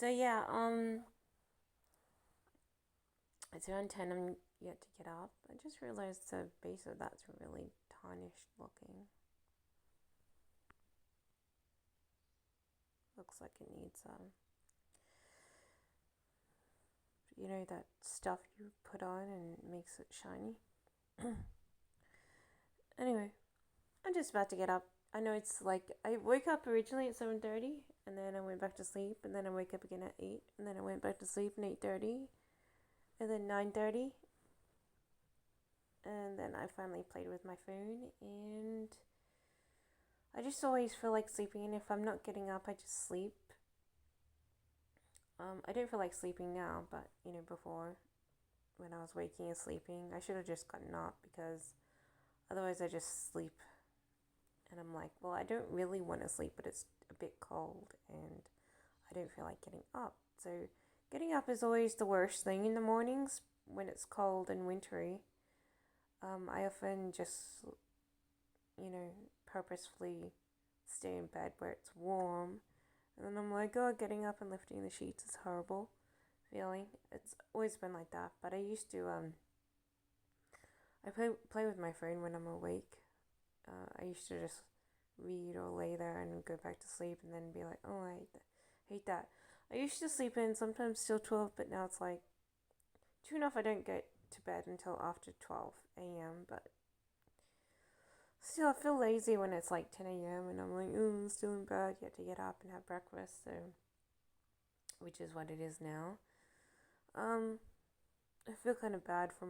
So yeah, it's around 10. I'm yet to get up. I just realized the base of that's really tarnished looking. Looks like it needs that stuff you put on and makes it shiny. Anyway, I'm just about to get up. I know it's like I woke up originally at 7:30, and then I went back to sleep, and then I wake up again at 8, and then I went back to sleep at 8:30, and then 9:30, and then I finally played with my phone, and I just always feel like sleeping, and if I'm not getting up, I just sleep. I don't feel like sleeping now, but before when I was waking and sleeping, I should have just gotten up because otherwise I just sleep, and I'm like, well, I don't really want to sleep, but it's a bit cold, and I don't feel like getting up. So getting up is always the worst thing in the mornings when it's cold and wintry. I often just, you know, purposefully stay in bed where it's warm. And then I'm like, oh, getting up and lifting the sheets is horrible feeling. It's always been like that. But I used to, I play with my phone when I'm awake. I used to just read or lay there and go back to sleep and then be like, oh, I hate that. I used to sleep in sometimes till 12, but now it's like, true enough, I don't get to bed until after 12 a.m., but still, I feel lazy when it's like 10 a.m. and I'm like, oh, I'm still in bed, yet to get up and have breakfast, so, which is what it is now. Um, I feel kind of bad for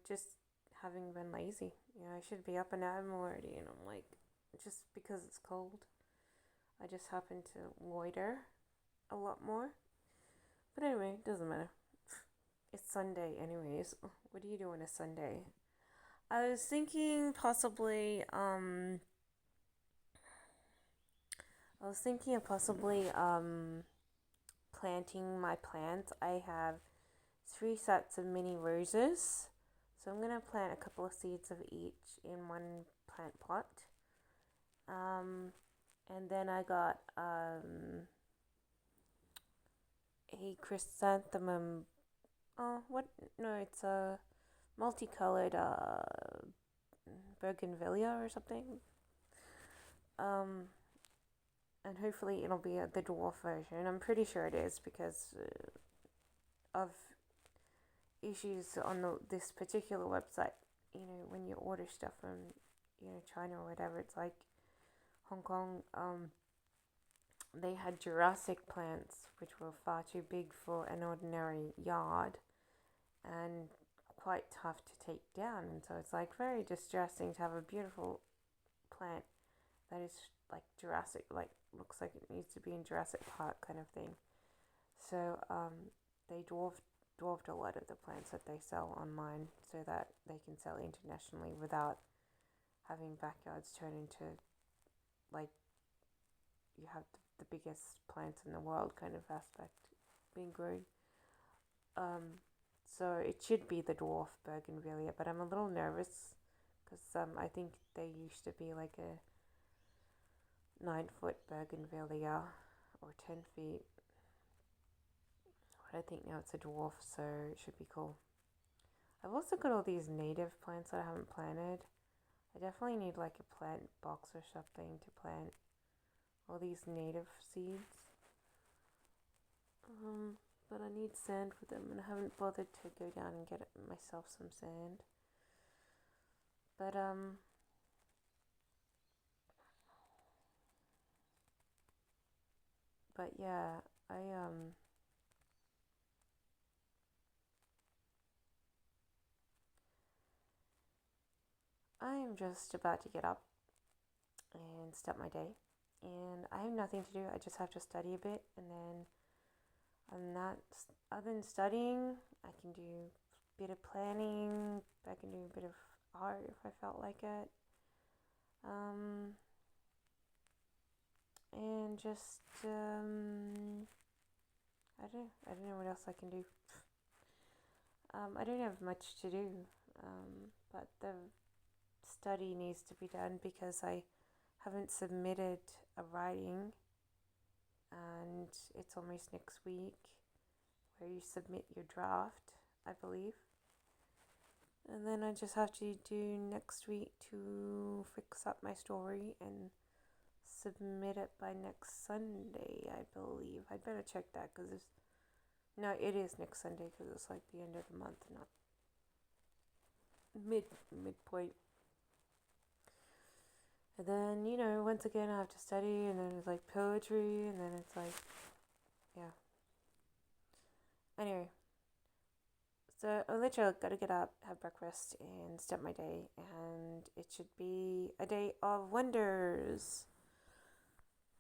just having been lazy. I should be up and at 'em already, and I'm like, just because it's cold, I just happen to loiter a lot more. But anyway, it doesn't matter. It's Sunday, anyways. What do you do on a Sunday? I was thinking possibly, I was thinking of possibly, planting my plants. I have 3 sets of mini roses. So I'm gonna plant a couple of seeds of each in one plant pot. Um, and then I got a chrysanthemum. Oh, what? No, it's a multicolored bougainvillea or something. Um, and hopefully it'll be the dwarf version. I'm pretty sure it is because of issues on this particular website. When you order stuff from China or whatever, it's like Hong Kong. They had Jurassic plants, which were far too big for an ordinary yard and quite tough to take down. And so it's like very distressing to have a beautiful plant that is like Jurassic, like looks like it needs to be in Jurassic Park kind of thing. So they dwarfed a lot of the plants that they sell online so that they can sell internationally without having backyards turn into like you have the biggest plants in the world kind of aspect being grown. Um, so it should be the dwarf bougainvillea, but I'm a little nervous because I think they used to be like a 9 foot bougainvillea or 10 feet. But I think now it's a dwarf, so it should be cool. I've also got all these native plants that I haven't planted. I definitely need like a plant box or something to plant all these native seeds. But I need sand for them, and I haven't bothered to go down and get myself some sand. But yeah, I am just about to get up and start my day, and I have nothing to do. I just have to study a bit, and then I'm not. Other than studying, I can do a bit of planning. I can do a bit of art if I felt like it. Um, and just I don't know what else I can do. I don't have much to do, but the study needs to be done because I haven't submitted a writing and it's almost next week where you submit your draft, I believe. And then I just have to do next week to fix up my story and submit it by next Sunday, I believe. I'd better check that because it's... No, it is next Sunday because it's like the end of the month, not midpoint. And then, once again I have to study, and then it's like poetry, and then it's like, yeah. Anyway, so I literally gotta get up, have breakfast, and start my day, and it should be a day of wonders.